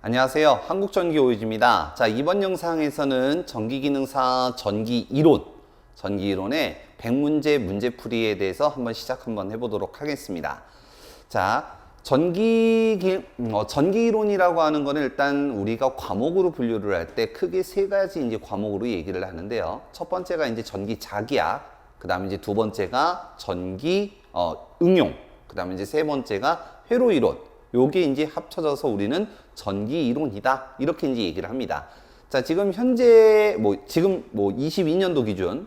안녕하세요. 한국전기오이즈입니다. 자, 이번 영상에서는 전기기능사 전기이론의 100문제 문제풀이에 대해서 한번 해보도록 하겠습니다. 자, 전기이론이라고 하는 거는 일단 우리가 과목으로 분류를 할 때 크게 세 가지 이제 과목으로 얘기를 하는데요. 첫 번째가 이제 전기자기학, 그 다음에 이제 두 번째가 전기 응용, 그 다음에 이제 세 번째가 회로이론. 요게 이제 합쳐져서 우리는 전기이론이다. 이렇게 이제 얘기를 합니다. 자, 지금 현재 22년도 기준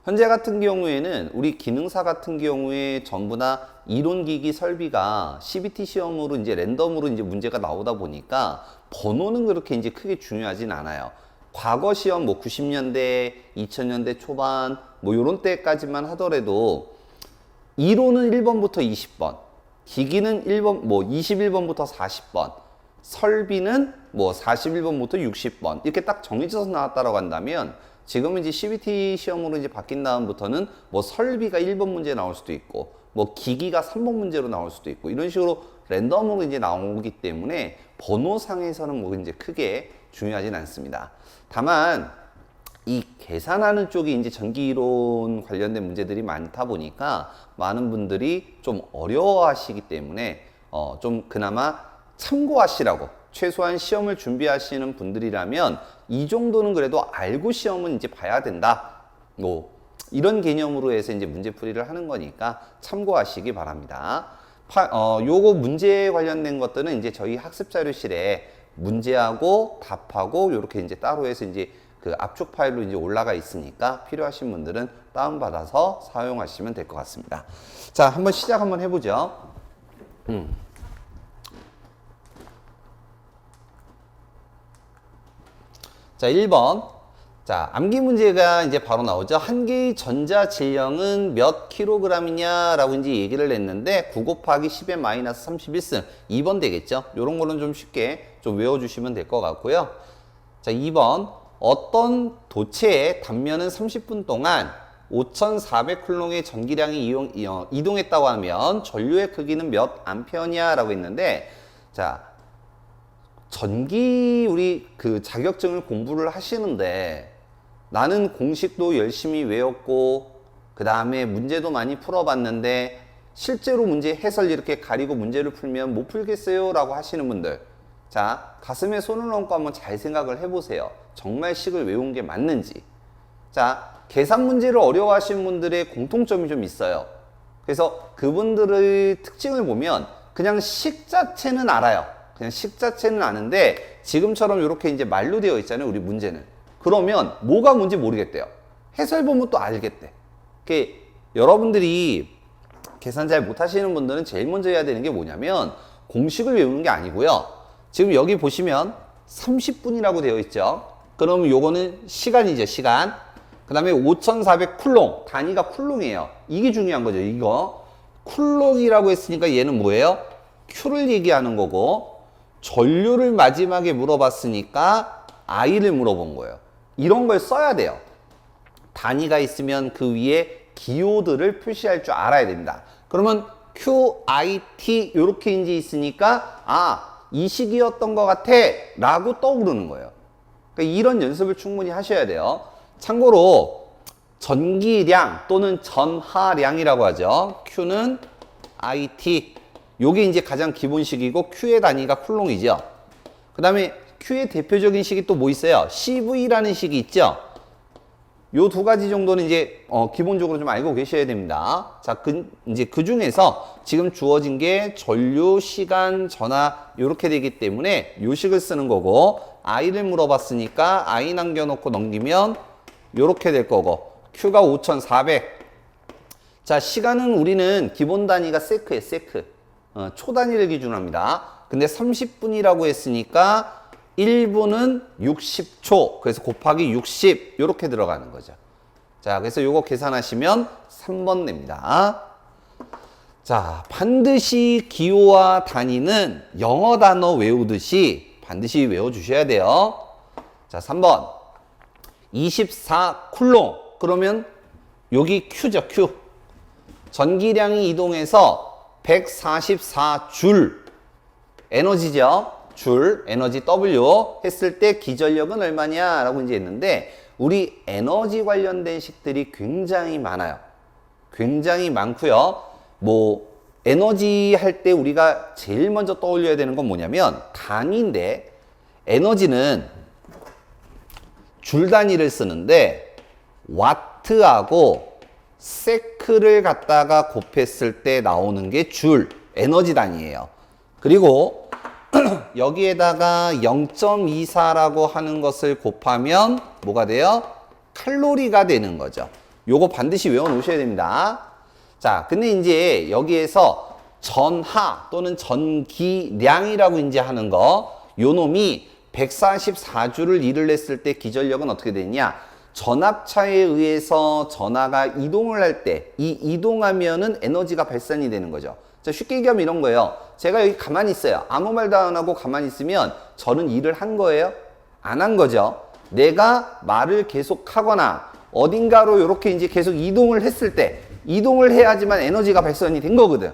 현재 같은 경우에는 우리 기능사 같은 경우에 전부 다 이론기기 설비가 CBT 시험으로 이제 랜덤으로 이제 문제가 나오다 보니까 번호는 그렇게 이제 크게 중요하진 않아요. 과거 시험 90년대, 2000년대 초반 요런 때까지만 하더라도 이론은 1번부터 20번, 기기는 21번부터 40번, 설비는 41번부터 60번 이렇게 딱 정해져서 나왔다라고 한다면 지금은 이제 CBT 시험으로 이제 바뀐 다음부터는 설비가 1번 문제 나올 수도 있고 기기가 3번 문제로 나올 수도 있고 이런 식으로 랜덤으로 이제 나오기 때문에 번호상에서는 이제 크게 중요하진 않습니다. 다만 이 계산하는 쪽이 이제 전기이론 관련된 문제들이 많다 보니까 많은 분들이 좀 어려워하시기 때문에 좀 그나마 참고하시라고, 최소한 시험을 준비하시는 분들이라면 이 정도는 그래도 알고 시험은 이제 봐야 된다. 이런 개념으로 해서 이제 문제풀이를 하는 거니까 참고하시기 바랍니다. 요거 문제 관련된 것들은 이제 저희 학습자료실에 문제하고 답하고 요렇게 이제 따로 해서 이제 그 압축 파일로 이제 올라가 있으니까 필요하신 분들은 다운받아서 사용하시면 될 것 같습니다. 자, 한번 해보죠. 자, 1번. 자, 암기 문제가 이제 바로 나오죠. 한 개의 전자 질량은 몇 킬로그램이냐 라고 이제 얘기를 했는데 9 곱하기 10의 마이너스 31승 2번 되겠죠. 요런 거는 좀 쉽게 좀 외워주시면 될 것 같고요. 자, 2번. 어떤 도체의 단면은 30분 동안 5,400쿨롱의 전기량이 이동했다고 하면 전류의 크기는 몇 암페어냐 라고 했는데, 자, 우리 그 자격증을 공부를 하시는데 나는 공식도 열심히 외웠고 그 다음에 문제도 많이 풀어봤는데 실제로 문제 해설 이렇게 가리고 문제를 풀면 못 풀겠어요 라고 하시는 분들, 자, 가슴에 손을 얹고 한번 잘 생각을 해보세요. 정말 식을 외운 게 맞는지. 자, 계산 문제를 어려워하시는 분들의 공통점이 좀 있어요. 그래서 그분들의 특징을 보면 그냥 식 자체는 알아요. 그냥 식 자체는 아는데 지금처럼 이렇게 이제 말로 되어 있잖아요, 우리 문제는. 그러면 뭐가 뭔지 모르겠대요. 해설 보면 또 알겠대. 여러분들이 계산 잘 못하시는 분들은 제일 먼저 해야 되는 게 뭐냐면 공식을 외우는 게 아니고요. 지금 여기 보시면 30분이라고 되어 있죠. 그럼 요거는 시간이죠, 시간. 그 다음에 5,400쿨롱, 단위가 쿨롱이에요. 이게 중요한 거죠, 이거. 쿨롱이라고 했으니까 얘는 뭐예요? Q를 얘기하는 거고, 전류를 마지막에 물어봤으니까 I를 물어본 거예요. 이런 걸 써야 돼요. 단위가 있으면 그 위에 기호들을 표시할 줄 알아야 됩니다. 그러면 QIT 요렇게 이제 있으니까 이 식이었던 것 같아 라고 떠오르는 거예요. 그러니까 이런 연습을 충분히 하셔야 돼요. 참고로 전기량 또는 전하량이라고 하죠. Q는 IT, 요게 이제 가장 기본식이고 Q의 단위가 쿨롱이죠. 그 다음에 Q의 대표적인 식이 또 뭐 있어요? CV라는 식이 있죠. 요 두 가지 정도는 이제 기본적으로 좀 알고 계셔야 됩니다. 자, 이제 그 중에서 지금 주어진 게 전류, 시간, 전하 요렇게 되기 때문에 요 식을 쓰는 거고, I를 물어봤으니까 I 남겨놓고 넘기면 요렇게 될 거고, Q가 5,400. 자, 시간은 우리는 기본 단위가 세크예요, 세크. 초 단위를 기준으로 합니다. 근데 30분이라고 했으니까 1분은 60초. 그래서 곱하기 60 요렇게 들어가는 거죠. 자, 그래서 요거 계산하시면 3번 냅니다. 자, 반드시 기호와 단위는 영어 단어 외우듯이 반드시 외워주셔야 돼요. 자, 3번. 24 쿨롱. 그러면 여기 Q죠, Q. 전기량이 이동해서 144줄 에너지죠. 줄, 에너지 W 했을 때 기전력은 얼마냐 라고 이제 했는데 우리 에너지 관련된 식들이 굉장히 많아요. 굉장히 많고요. 뭐 에너지 할 때 우리가 제일 먼저 떠올려야 되는 건 뭐냐면 단위인데 에너지는 줄 단위를 쓰는데 와트하고 세크를 갖다가 곱했을 때 나오는 게 줄, 에너지 단위예요. 그리고 여기에다가 0.24라고 하는 것을 곱하면 뭐가 돼요? 칼로리가 되는 거죠. 요거 반드시 외워 놓으셔야 됩니다. 자, 근데 이제 여기에서 전하 또는 전기량이라고 이제 하는 거, 요 놈이 144주를 일을 했을 때 기전력은 어떻게 되냐? 전압차에 의해서 전하가 이동을 할 때 이 이동하면은 에너지가 발산이 되는 거죠. 자, 쉽게 얘기하면 이런 거예요. 제가 여기 가만히 있어요. 아무 말도 안 하고 가만히 있으면 저는 일을 한 거예요? 안 한 거죠. 내가 말을 계속 하거나 어딘가로 이렇게 이제 계속 이동을 했을 때 이동을 해야지만 에너지가 발산이 된 거거든.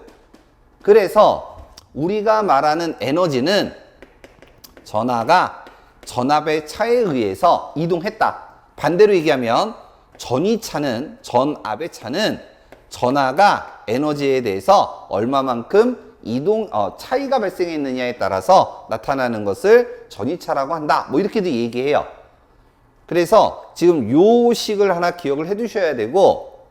그래서 우리가 말하는 에너지는 전하가 전압의 차에 의해서 이동했다. 반대로 얘기하면 전압의 차는 전하가 에너지에 대해서 얼마만큼 차이가 발생했느냐에 따라서 나타나는 것을 전위차라고 한다. 뭐 이렇게도 얘기해요. 그래서 지금 요 식을 하나 기억을 해 두셔야 되고,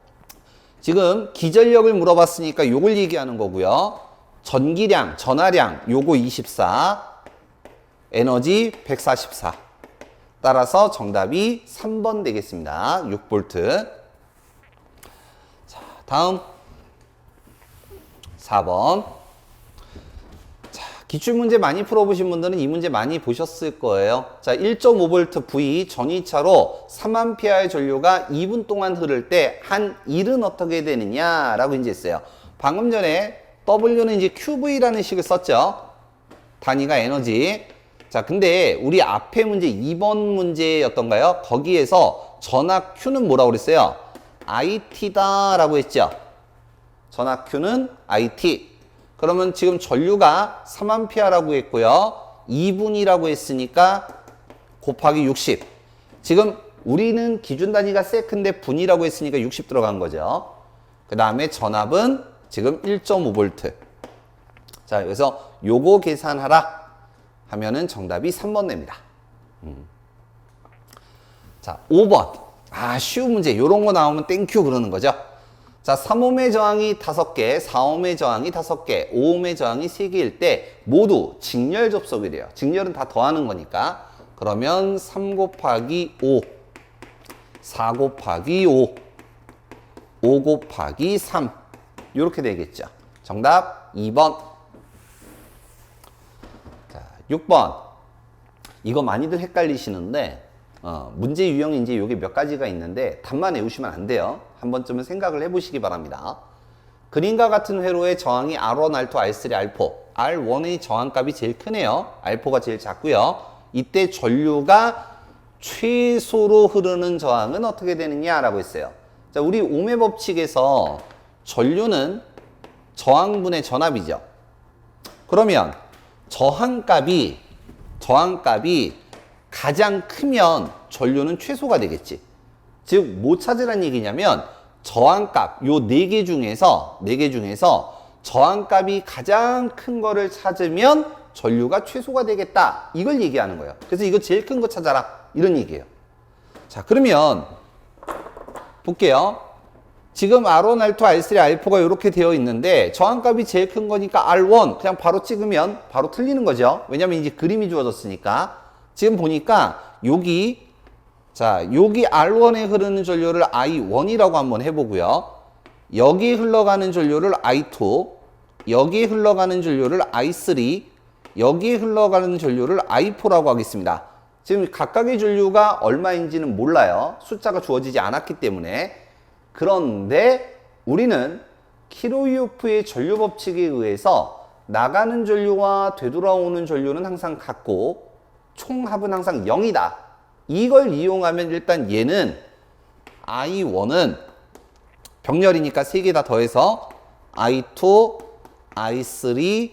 지금 기전력을 물어봤으니까 요걸 얘기하는 거고요. 전기량, 전하량 요거 24, 에너지 144. 따라서 정답이 3번 되겠습니다. 6V. 자, 다음 4번. 자, 기출문제 많이 풀어보신 분들은 이 문제 많이 보셨을 거예요. 자, 1.5V V 전위차로 3A의 전류가 2분 동안 흐를 때 한 일은 어떻게 되느냐라고 이제 했어요. 방금 전에 W는 이제 QV라는 식을 썼죠. 단위가 에너지. 자, 근데 우리 앞에 문제 2번 문제였던가요? 거기에서 전압 Q는 뭐라고 그랬어요? IT다 라고 했죠. 전압 Q는 IT. 그러면 지금 전류가 3A라고 했고요. 2분이라고 했으니까 곱하기 60. 지금 우리는 기준 단위가 세크인데 분이라고 했으니까 60 들어간 거죠. 그 다음에 전압은 지금 1.5V. 자, 여기서 요거 계산하라 하면은 정답이 3번 됩니다. 자, 5번. 아, 쉬운 문제. 요런 거 나오면 땡큐 그러는 거죠. 자, 3ohm의 저항이 5개, 4ohm의 저항이 5개, 5ohm의 저항이 3개일 때 모두 직렬 접속이 돼요. 직렬은 다 더하는 거니까. 그러면 3 곱하기 5, 4 곱하기 5, 5 곱하기 3. 요렇게 되겠죠. 정답 2번. 6번. 이거 많이들 헷갈리시는데 문제 유형이 이제 요게 몇 가지가 있는데 답만 외우시면 안 돼요. 한 번쯤은 생각을 해보시기 바랍니다. 그림과 같은 회로의 저항이 R1, R2, R3, R4. R1의 저항값이 제일 크네요. R4가 제일 작고요. 이때 전류가 최소로 흐르는 저항은 어떻게 되느냐라고 했어요. 자, 우리 ohm의 법칙에서 전류는 저항분의 전압이죠. 그러면 저항값이 가장 크면 전류는 최소가 되겠지. 즉, 뭐 찾으란 얘기냐면 저항값 요 4개 중에서 저항값이 가장 큰 거를 찾으면 전류가 최소가 되겠다. 이걸 얘기하는 거예요. 그래서 이거 제일 큰 거 찾아라. 이런 얘기예요. 자, 그러면 볼게요. 지금 R1, R2, R3, R4가 이렇게 되어 있는데 저항값이 제일 큰 거니까 R1 그냥 바로 찍으면 바로 틀리는 거죠. 왜냐면 이제 그림이 주어졌으니까. 지금 보니까 여기 R1에 흐르는 전류를 I1이라고 한번 해보고요. 여기 흘러가는 전류를 I2, 여기 흘러가는 전류를 I3, 여기 흘러가는 전류를 I4라고 하겠습니다. 지금 각각의 전류가 얼마인지는 몰라요. 숫자가 주어지지 않았기 때문에. 그런데 우리는 키로이오프의 전류 법칙에 의해서 나가는 전류와 되돌아오는 전류는 항상 같고 총합은 항상 0이다. 이걸 이용하면 일단 얘는 I1은 병렬이니까 3개 다 더해서 I2, I3,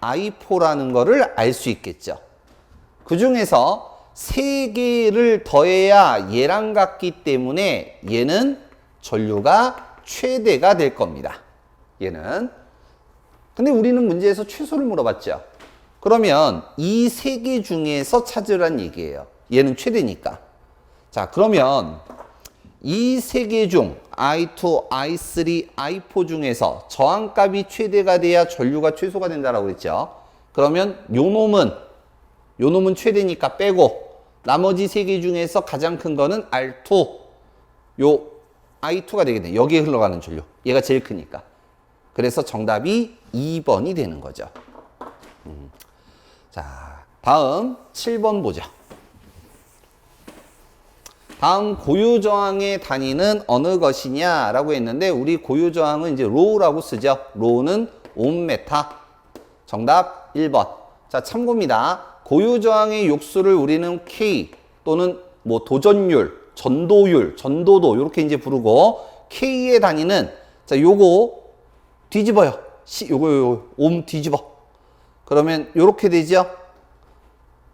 I4라는 거를 알 수 있겠죠. 그 중에서 3개를 더해야 얘랑 같기 때문에 얘는 전류가 최대가 될 겁니다. 얘는. 근데 우리는 문제에서 최소를 물어봤죠. 그러면 이 3개 중에서 찾으란 얘기예요. 얘는 최대니까. 자, 그러면 이 3개 중 I2, I3, I4 중에서 저항값이 최대가 돼야 전류가 최소가 된다라고 그랬죠. 그러면 요 놈은 최대니까 빼고 나머지 3개 중에서 가장 큰 거는 R2, 요 I2가 되겠네. 여기에 흘러가는 전류. 얘가 제일 크니까. 그래서 정답이 2번이 되는 거죠. 자, 다음 7번 보죠. 다음 고유저항의 단위는 어느 것이냐라고 했는데 우리 고유저항은 이제 로우라고 쓰죠. 로우는 옴메타. 정답 1번. 자, 참고입니다. 고유저항의 욕수를 우리는 K 또는 뭐 도전율, 전도율, 전도도 이렇게 이제 부르고 K의 단위는 자, 요거 뒤집어요. 요거 옴 뒤집어. 그러면 요렇게 되죠.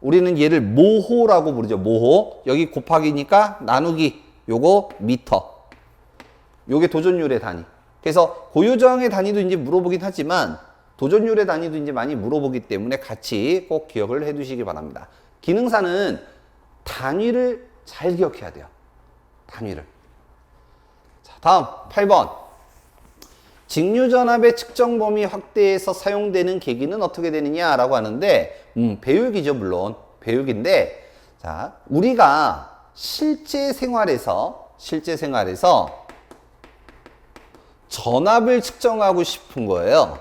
우리는 얘를 모호라고 부르죠. 모호. 여기 곱하기니까 나누기. 요거 미터. 요게 도전율의 단위. 그래서 고유저항의 단위도 이제 물어보긴 하지만 도전율의 단위도 이제 많이 물어보기 때문에 같이 꼭 기억을 해 두시기 바랍니다. 기능사는 단위를 잘 기억해야 돼요. 단위를. 자, 다음 8번. 직류전압의 측정 범위 확대에서 사용되는 계기는 어떻게 되느냐라고 하는데 배율기죠. 물론 배율기인데 자, 우리가 실제 생활에서 전압을 측정하고 싶은 거예요.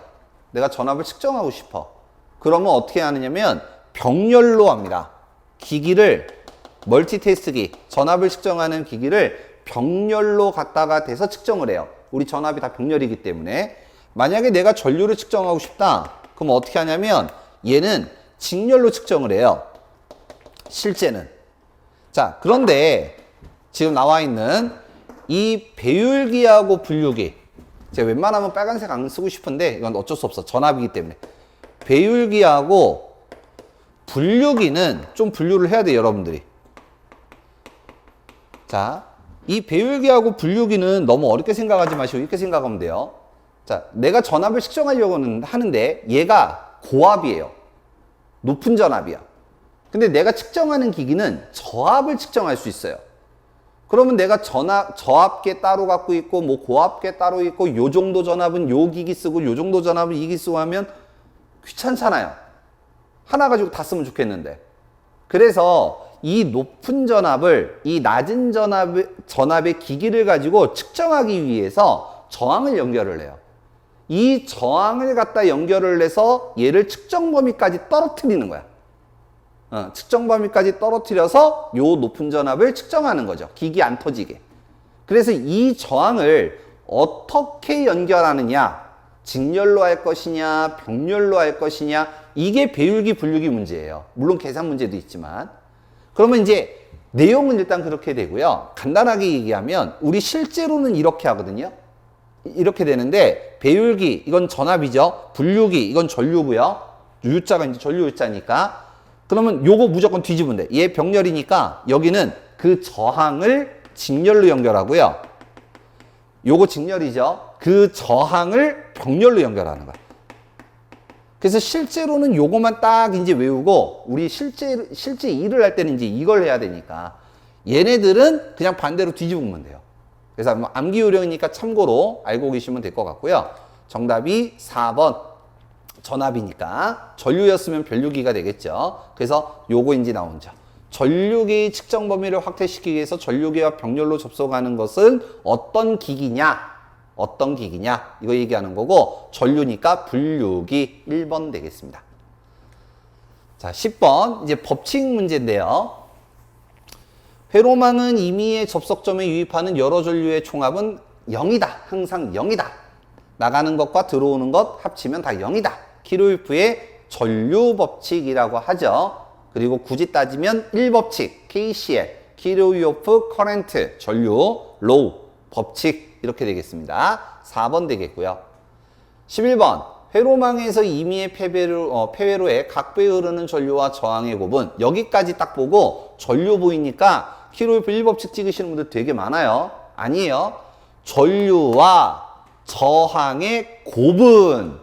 내가 전압을 측정하고 싶어. 그러면 어떻게 하느냐면 병렬로 합니다. 기기를 멀티테스트기, 전압을 측정하는 기기를 병렬로 갖다가 대서 측정을 해요. 우리 전압이 다 병렬이기 때문에. 만약에 내가 전류를 측정하고 싶다. 그럼 어떻게 하냐면 얘는 직렬로 측정을 해요. 실제는. 자, 그런데 지금 나와 있는 이 배율기하고 분류기. 제가 웬만하면 빨간색 안 쓰고 싶은데 이건 어쩔 수 없어. 전압이기 때문에. 배율기하고 분류기는 좀 분류를 해야 돼요, 여러분들이. 자, 이 배율기하고 분류기는 너무 어렵게 생각하지 마시고 이렇게 생각하면 돼요. 자, 내가 전압을 측정하려고는 하는데 얘가 고압이에요. 높은 전압이야. 근데 내가 측정하는 기기는 저압을 측정할 수 있어요. 그러면 내가 저압계 따로 갖고 있고 뭐 고압계 따로 있고 요 정도 전압은 요 기기 쓰고 요 정도 전압은 이 기기 쓰고 하면 귀찮잖아요. 하나 가지고 다 쓰면 좋겠는데. 그래서 이 높은 전압을 이 낮은 전압의 기기를 가지고 측정하기 위해서 저항을 연결을 해요. 이 저항을 갖다 연결을 해서 얘를 측정 범위까지 떨어뜨리는 거야. 측정 범위까지 떨어뜨려서 요 높은 전압을 측정하는 거죠. 기기 안 터지게. 그래서 이 저항을 어떻게 연결하느냐, 직렬로 할 것이냐, 병렬로 할 것이냐, 이게 배율기, 분류기 문제예요. 물론 계산 문제도 있지만. 그러면 이제 내용은 일단 그렇게 되고요. 간단하게 얘기하면 우리 실제로는 이렇게 하거든요. 이렇게 되는데 배율기, 이건 전압이죠. 분류기, 이건 전류고요. U자가 이제 전류 U자니까. 그러면 요거 무조건 뒤집으면 돼. 얘 병렬이니까 여기는 그 저항을 직렬로 연결하고요. 요거 직렬이죠. 그 저항을 병렬로 연결하는 거야. 그래서 실제로는 요거만 딱 이제 외우고 우리 실제 일을 할 때는 이제 이걸 해야 되니까 얘네들은 그냥 반대로 뒤집으면 돼요. 그래서 암기 요령이니까 참고로 알고 계시면 될 것 같고요. 정답이 4번. 전압이니까 전류였으면 변류기가 되겠죠. 그래서 요거 인지 나오죠. 전류기 측정 범위를 확대시키기 위해서 전류기와 병렬로 접속하는 것은 어떤 기기냐? 어떤 기기냐? 이거 얘기하는 거고 전류니까 분류기 1번 되겠습니다. 자, 10번 이제 법칙 문제인데요. 회로망은 임의의 접속점에 유입하는 여러 전류의 총합은 0이다. 항상 0이다. 나가는 것과 들어오는 것 합치면 다 0이다. 키로일프의 전류 법칙이라고 하죠. 그리고 굳이 따지면 1법칙 KCL 키로요프 커렌트 전류 로우 법칙 이렇게 되겠습니다. 4번 되겠고요. 11번 회로망에서 임의의 폐회로에 각부에 흐르는 전류와 저항의 곱은 여기까지 딱 보고 전류 보이니까 키로요프 1법칙 찍으시는 분들 되게 많아요. 아니에요. 전류와 저항의 곱은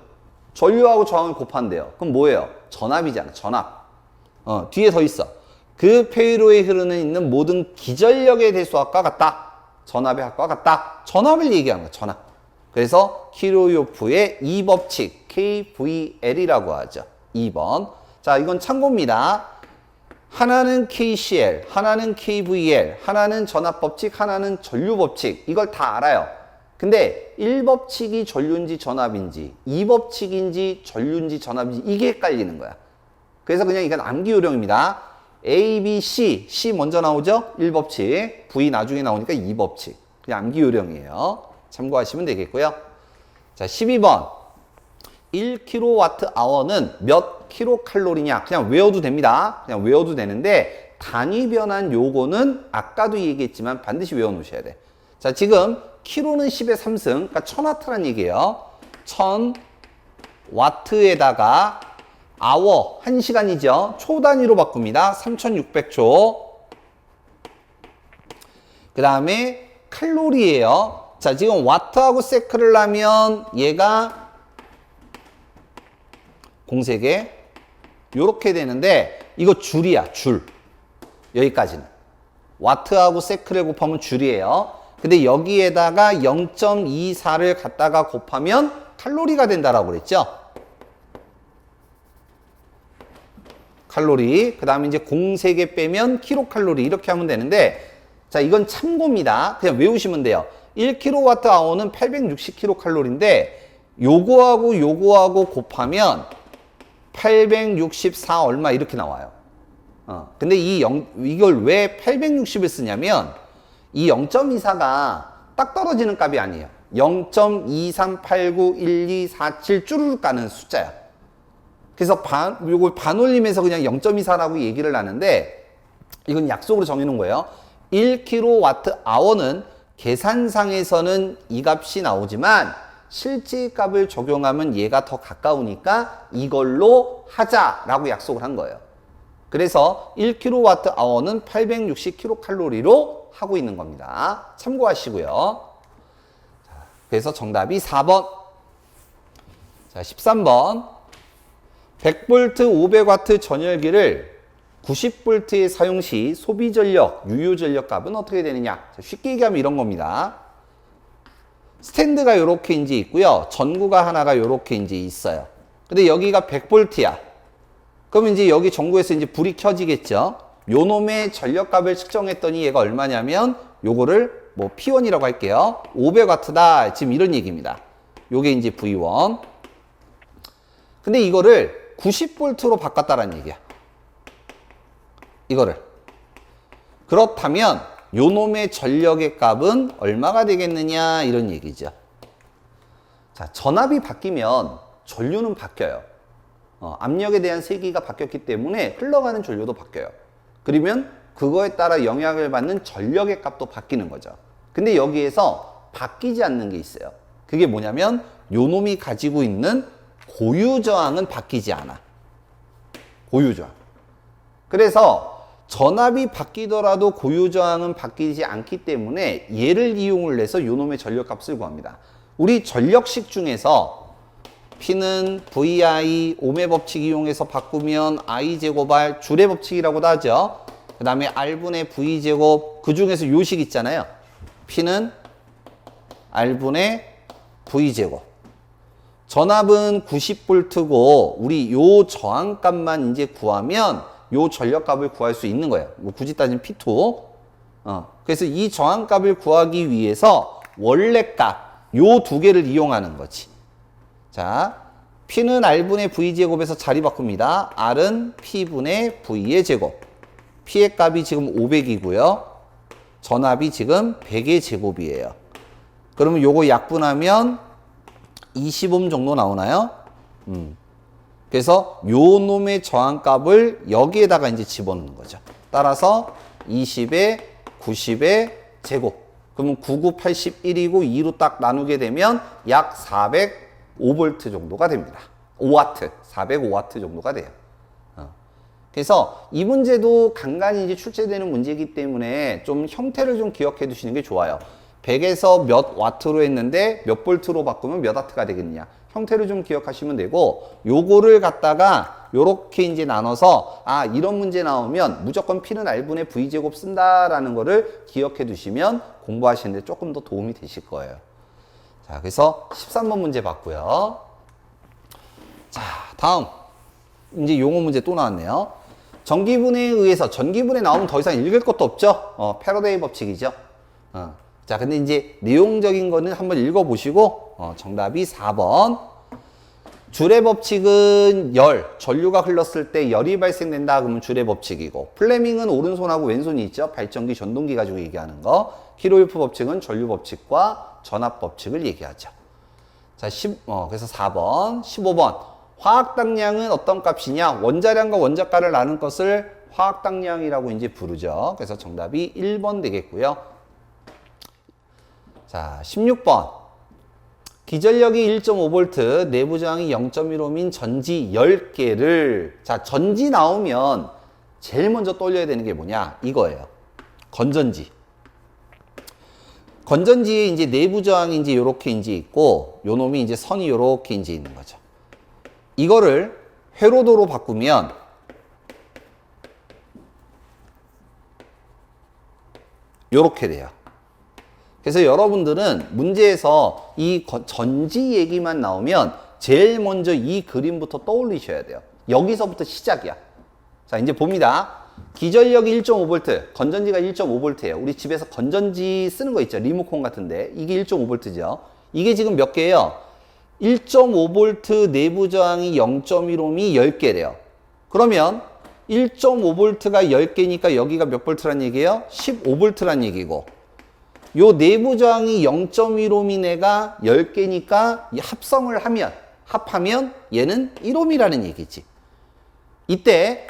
전류하고 저항을 곱한대요. 그럼 뭐예요? 전압이잖아. 전압. 뒤에 더 있어. 그 폐회로에 흐르는 있는 모든 기전력의 대수합과 같다. 전압의 합과 같다. 전압을 얘기하는 거야. 전압. 그래서 키로요프의 2법칙 KVL이라고 하죠. 2번. 자, 이건 참고입니다. 하나는 KCL, 하나는 KVL, 하나는 전압법칙, 하나는 전류법칙. 이걸 다 알아요. 근데 1법칙이 전류인지 전압인지 2법칙인지 전류인지 전압인지 이게 헷갈리는 거야. 그래서 그냥 이건 암기 요령입니다. A, B, C 먼저 나오죠? 1법칙. V 나중에 나오니까 2법칙. 그냥 암기 요령이에요. 참고하시면 되겠고요. 자, 12번. 1kWh는 몇 킬로칼로리냐? 그냥 외워도 됩니다. 그냥 외워도 되는데 단위 변환 요거는 아까도 얘기했지만 반드시 외워 놓으셔야 돼. 자, 지금 킬로는 10의 3승, 그러니까 1000W란 얘기예요. 1000W에다가 아워, 1시간이죠. 초 단위로 바꿉니다. 3600초. 그 다음에 칼로리예요. 자, 지금 와트하고 세크를 하면 얘가 공세개 요렇게 되는데 이거 줄이야, 줄. 여기까지는. 와트하고 세크를 곱하면 줄이에요. 근데 여기에다가 0.24를 갖다가 곱하면 칼로리가 된다라고 그랬죠? 칼로리. 그 다음에 이제 공세개 빼면 킬로칼로리 이렇게 하면 되는데 자, 이건 참고입니다. 그냥 외우시면 돼요. 1kWh는 860kcal인데 요거하고 곱하면 864 얼마 이렇게 나와요. 근데 이걸 왜 860을 쓰냐면 이 0.24가 딱 떨어지는 값이 아니에요. 0.23891247 쭈르륵 가는 숫자야. 그래서 요걸 반올림해서 그냥 0.24라고 얘기를 하는데 이건 약속으로 정해놓은 거예요. 1kWh는 계산상에서는 이 값이 나오지만 실제 값을 적용하면 얘가 더 가까우니까 이걸로 하자라고 약속을 한 거예요. 그래서 1kWh는 860kcal로 하고 있는 겁니다. 참고하시고요. 그래서 정답이 4번. 자, 13번. 100V 500W 전열기를 90V에 사용 시 소비 전력, 유효 전력 값은 어떻게 되느냐? 쉽게 얘기하면 이런 겁니다. 스탠드가 이렇게 이제 있고요. 전구가 하나가 이렇게 이제 있어요. 근데 여기가 100V야. 그럼 이제 여기 전구에서 이제 불이 켜지겠죠? 요 놈의 전력 값을 측정했더니 얘가 얼마냐면 요거를 뭐 P1이라고 할게요. 500W다. 지금 이런 얘기입니다. 요게 이제 V1. 근데 이거를 90V로 바꿨다라는 얘기야. 이거를. 그렇다면 요 놈의 전력의 값은 얼마가 되겠느냐 이런 얘기죠. 자, 전압이 바뀌면 전류는 바뀌어요. 압력에 대한 세기가 바뀌었기 때문에 흘러가는 전류도 바뀌어요. 그러면 그거에 따라 영향을 받는 전력의 값도 바뀌는 거죠. 근데 여기에서 바뀌지 않는 게 있어요. 그게 뭐냐면 요 놈이 가지고 있는 고유 저항은 바뀌지 않아. 고유 저항. 그래서 전압이 바뀌더라도 고유 저항은 바뀌지 않기 때문에 얘를 이용을 해서 요 놈의 전력값을 구합니다. 우리 전력식 중에서 P는 VI 옴의 법칙 이용해서 바꾸면 I 제곱 R 줄의 법칙이라고도 하죠. 그 다음에 R분의 V 제곱 그 중에서 요식 있잖아요. P는 R분의 V 제곱. 전압은 90V고 우리 요 저항값만 이제 구하면 요 전력값을 구할 수 있는 거예요. 뭐 굳이 따지면 P2. 그래서 이 저항값을 구하기 위해서 원래 값, 요 두 개를 이용하는 거지. 자, P는 R분의 V제곱에서 자리 바꿉니다. R은 P분의 V의 제곱. P의 값이 지금 500이고요. 전압이 지금 100의 제곱이에요. 그러면 요거 약분하면 20옴 정도 나오나요? 그래서 요 놈의 저항값을 여기에다가 이제 집어넣는 거죠. 따라서 20에 90의 제곱. 그러면 99, 81이고 2로 딱 나누게 되면 약 405V 정도가 됩니다. 5W, 405W 정도가 돼요. 그래서 이 문제도 간간히 이제 출제되는 문제이기 때문에 좀 형태를 좀 기억해 두시는 게 좋아요. 100에서 몇 와트로 했는데 몇 볼트로 바꾸면 몇 와트가 되겠냐. 형태를 좀 기억하시면 되고, 요거를 갖다가 요렇게 이제 나눠서, 아, 이런 문제 나오면 무조건 P는 R분의 V제곱 쓴다라는 거를 기억해 두시면 공부하시는데 조금 더 도움이 되실 거예요. 자, 그래서 13번 문제 봤고요. 자, 다음. 이제 용어 문제 또 나왔네요. 전기분해에 의해서, 전기분해 나오면 더 이상 읽을 것도 없죠? 패러데이 법칙이죠? 자, 근데 이제 내용적인 거는 한번 읽어보시고, 정답이 4번. 줄의 법칙은 전류가 흘렀을 때 열이 발생된다 그러면 줄의 법칙이고, 플레밍은 오른손하고 왼손이 있죠? 발전기, 전동기 가지고 얘기하는 거. 키로일프 법칙은 전류 법칙과 전압 법칙을 얘기하죠. 자, 그래서 4번. 15번. 화학당량은 어떤 값이냐? 원자량과 원자가를 나눈 것을 화학당량이라고 이제 부르죠. 그래서 정답이 1번 되겠고요. 자, 16번. 기전력이 1.5V, 내부 저항이 0.15인 전지 10개를, 자, 전지 나오면 제일 먼저 떠올려야 되는 게 뭐냐? 이거예요. 건전지. 건전지에 이제 내부 저항이 이제 요렇게 이제 있고, 요 놈이 이제 선이 요렇게 이제 있는 거죠. 이거를 회로도로 바꾸면 요렇게 돼요. 그래서 여러분들은 문제에서 이 전지 얘기만 나오면 제일 먼저 이 그림부터 떠올리셔야 돼요. 여기서부터 시작이야. 자, 이제 봅니다. 기전력이 1.5V, 건전지가 1.5V예요. 우리 집에서 건전지 쓰는 거 있죠? 리모컨 같은데. 이게 1.5V죠. 이게 지금 몇 개예요? 1.5V 내부 저항이 0.15이 10개래요. 그러면 1.5V가 10개니까 여기가 몇 볼트란 얘기예요? 15V란 얘기고, 요 내부 저항이 0.15인 애가 10개니까 합성을 하면, 합하면 얘는 1옴이라는 얘기지. 이때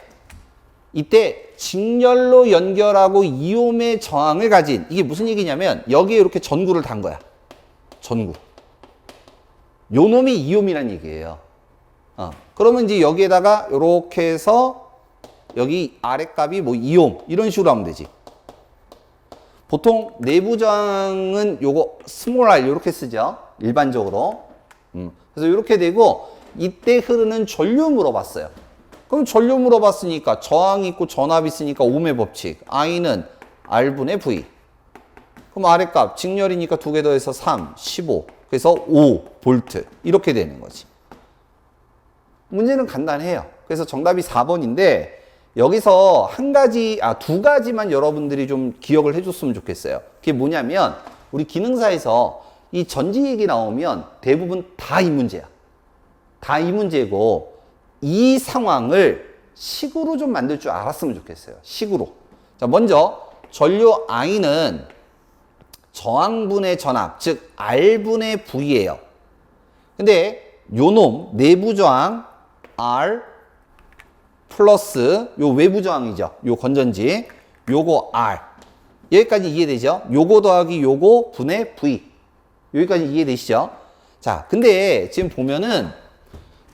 직렬로 연결하고 2옴의 저항을 가진, 이게 무슨 얘기냐면 여기에 이렇게 전구를 단 거야. 전구. 요 놈이 2옴이라는 얘기예요. 그러면 이제 여기에다가 요렇게 해서 여기 아래 값이 뭐 2옴 이런 식으로 하면 되지. 보통 내부 저항은 요거 스몰 r 요렇게 쓰죠. 일반적으로. 그래서 요렇게 되고, 이때 흐르는 전류 물어봤어요. 그럼 전류 물어봤으니까 저항이 있고 전압이 있으니까 옴의 법칙. I는 R분의 V. 그럼 아래 값 직렬이니까 두 개 더해서 3, 15. 그래서 5V 이렇게 되는 거지. 문제는 간단해요. 그래서 정답이 4번인데 여기서 두 가지만 여러분들이 좀 기억을 해줬으면 좋겠어요. 그게 뭐냐면, 우리 기능사에서 이 전지 얘기 나오면 대부분 다 이 문제야. 다 이 문제고, 이 상황을 식으로 좀 만들 줄 알았으면 좋겠어요. 식으로. 자, 먼저 전류 I는 저항분의 전압, 즉 R분의 V예요. 근데 요 놈 내부 저항 R 플러스 요 외부 저항이죠. 요 건전지. 요거 R. 여기까지 이해되죠? 요거 더하기 요거 분의 V. 여기까지 이해되시죠? 자, 근데 지금 보면은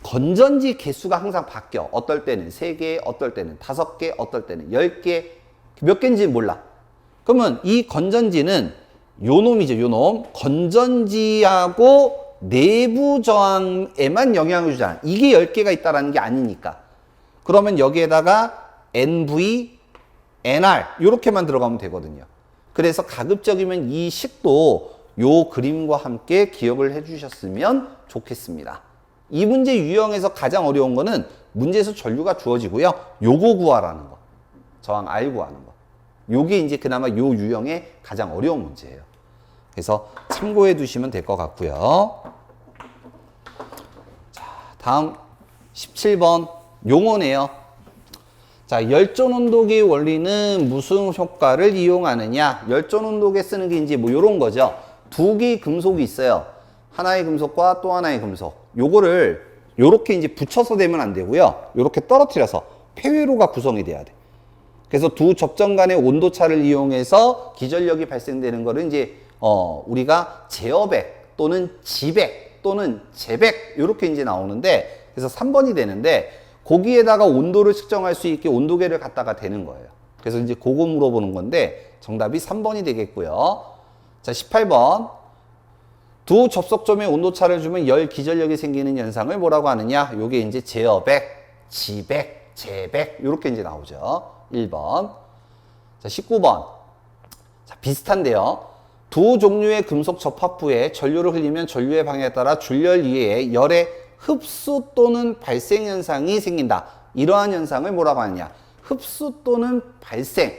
건전지 개수가 항상 바뀌어. 어떨 때는 3개, 어떨 때는 5개, 어떨 때는 10개. 몇 개인지 몰라. 그러면 이 건전지는 요 놈이죠. 요 놈. 건전지하고 내부 저항에만 영향을 주잖아. 이게 10개가 있다라는 게 아니니까. 그러면 여기에다가 NV, NR 이렇게만 들어가면 되거든요. 그래서 가급적이면 이 식도 요 그림과 함께 기억을 해주셨으면 좋겠습니다. 이 문제 유형에서 가장 어려운 거는 문제에서 전류가 주어지고요. 요거 구하라는 거. 저항 R 구하는 거. 요게 이제 그나마 요 유형의 가장 어려운 문제예요. 그래서 참고해 두시면 될 것 같고요. 자, 다음 17번 용어네요. 자, 열전온도계의 원리는 무슨 효과를 이용하느냐? 열전온도계 쓰는 게 이제 뭐 요런 거죠. 두 개의 금속이 있어요. 하나의 금속과 또 하나의 금속. 요거를 요렇게 이제 붙여서 되면 안 되고요. 요렇게 떨어뜨려서 폐회로가 구성이 돼야 돼. 그래서 두 접점 간의 온도 차를 이용해서 기전력이 발생되는 거를 이제 우리가 제어백 또는 지백 또는 제백 이렇게 이제 나오는데, 그래서 3번이 되는데 거기에다가 온도를 측정할 수 있게 온도계를 갖다가 대는 거예요. 그래서 이제 그거 물어보는 건데 정답이 3번이 되겠고요. 자, 18번. 두 접속점의 온도차를 주면 열 기전력이 생기는 현상을 뭐라고 하느냐? 요게 이제 제어백, 지백, 제백 이렇게 이제 나오죠. 1번. 자, 19번. 자, 비슷한데요. 두 종류의 금속 접합부에 전류를 흘리면 전류의 방향에 따라 줄열 위에 열의 흡수 또는 발생 현상이 생긴다. 이러한 현상을 뭐라고 하느냐? 흡수 또는 발생.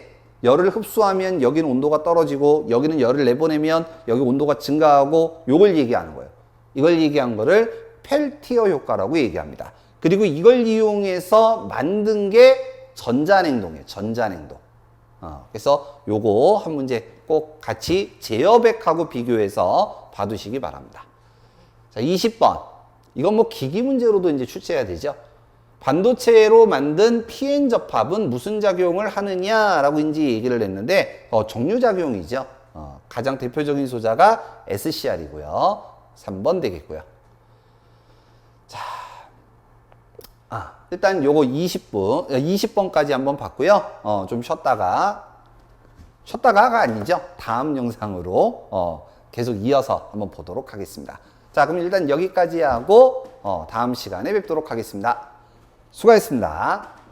열을 흡수하면 여기는 온도가 떨어지고 여기는 열을 내보내면 여기 온도가 증가하고 요걸 얘기하는 거예요. 이걸 얘기한 거를 펠티어 효과라고 얘기합니다. 그리고 이걸 이용해서 만든 게 전자냉동이에요. 전자냉동. 그래서 요거 한 문제 꼭 같이 제어백하고 비교해서 봐두시기 바랍니다. 자, 20번. 이건 뭐 기기 문제로도 이제 출제해야 되죠. 반도체로 만든 PN 접합은 무슨 작용을 하느냐라고 이제 얘기를 했는데 정류작용이죠. 가장 대표적인 소자가 SCR이고요. 3번 되겠고요. 자, 일단 요거 20번까지 한번 봤고요. 좀 쉬었다가가 아니죠. 다음 영상으로 계속 이어서 한번 보도록 하겠습니다. 자, 그럼 일단 여기까지 하고 다음 시간에 뵙도록 하겠습니다. 수고하셨습니다.